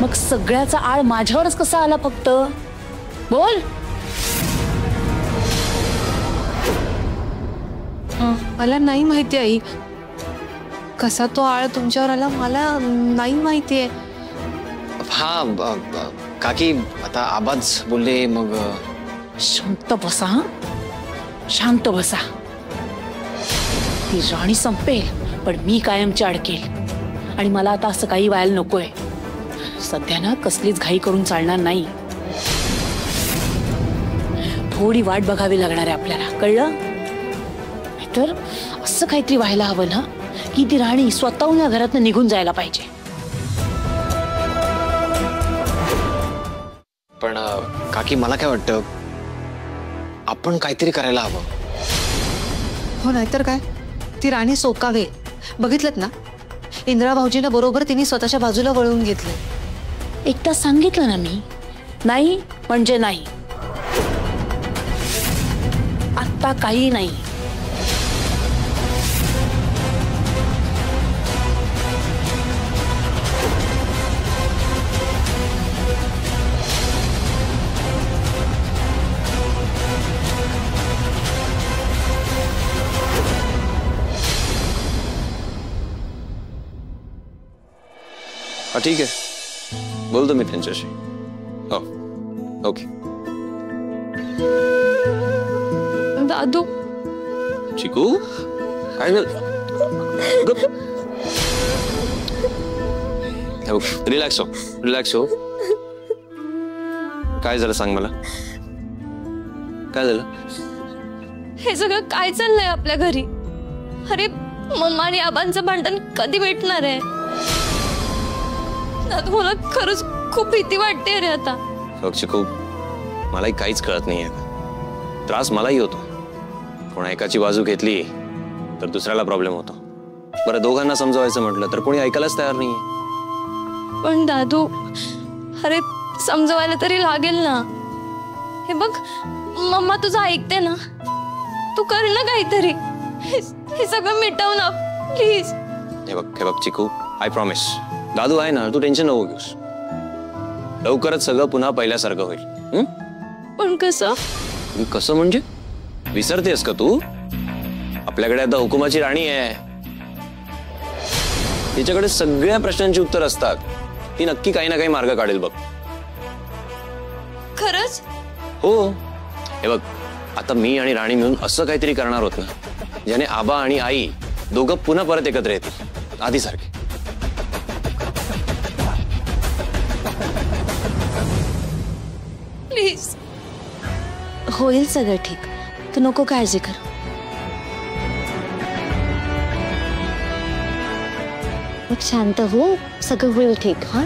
मग सगळ्याचा आळ माझ्यावरच कसा आला फक्त? बोल. मला नाही माहिती आई, कसा तो आळ तुमच्यावर आला मला नाही माहितीये. हा काकी आता आबाच बोलले मग. शांत बसा, शांत बसा. ती राणी संपेल पण मी कायमची अडकेल. आणि मला आता असं काही व्हायला नकोय. सध्या ना कसलीच घाई करून चालणार नाही. थोडी वाट बघावी लागणार आहे आपल्याला, कळलं? नाहीतर असं काहीतरी व्हायला हवं ना की ती राणी स्वतःहून या घरातनं निघून जायला पाहिजे. पण काकी मला काय वाटतं, आपण काहीतरी करायला हवं. हो नाहीतर काय, ती राणी सोकावे. बघितलं ना, इंदिरा भाऊजींना बरोबर तिने स्वतःच्या बाजूला वळवून घेतलं. एकदा सांगितलं ना मी, नाही म्हणजे नाही. आता काही नाही. हा ठीक आहे, बोलतो मी त्यांच्याशी. हो ओके. दादू. चिकू काय झालं? रिलॅक्स हो, रिलॅक्स हो. काय झालं सांग मला, काय झालं? हे सगळं काय चाललंय आपल्या घरी? अरे मम्मा आणि आबांचं भांडण कधी भेटणार आहे? मला खरंच खूप भीती वाटते रे आता. चिकू मलाही काहीच कळत नाहीये. त्रास मलाही होतो. कोण एकाची बाजू घेतली तर दुसऱ्याला प्रॉब्लेम होतो. बरं दोघांना समजवायचं म्हटलं तर कोणी ऐकायलाच तयार नाहीये. पण दादू, अरे समजवायला तरी लागेल ना. हे बघ मम्मा तुझं ऐकते ना, तू कर ना काहीतरी. हे सगळं मिटव ना प्लीज. हे बघ चिकू, आय प्रॉमिस. दादू आहे ना, तू टेन्शन नको घेऊस. लवकरच सगळं पुन्हा पहिल्यासारखं होईल. पण कसं? कसं म्हणजे? विसरतेस का तू? आपल्याकडे आता हुकुमाची राणी आहे. तिच्याकडे सगळ्या प्रश्नांची उत्तर असतात. ती नक्की काही ना काही मार्ग काढेल बघ. खरंच? हो. हे बघ आता मी आणि राणी मिळून असं काहीतरी करणार आहोत ना, ज्याने आबा आणि आई दोघं पुन्हा परत एकत्र येतील आधीसारखे. प्लीज. होईल सगळं ठीक, तू नको काळजी कर. मग शांत हो, सगळं होईल ठीक. हा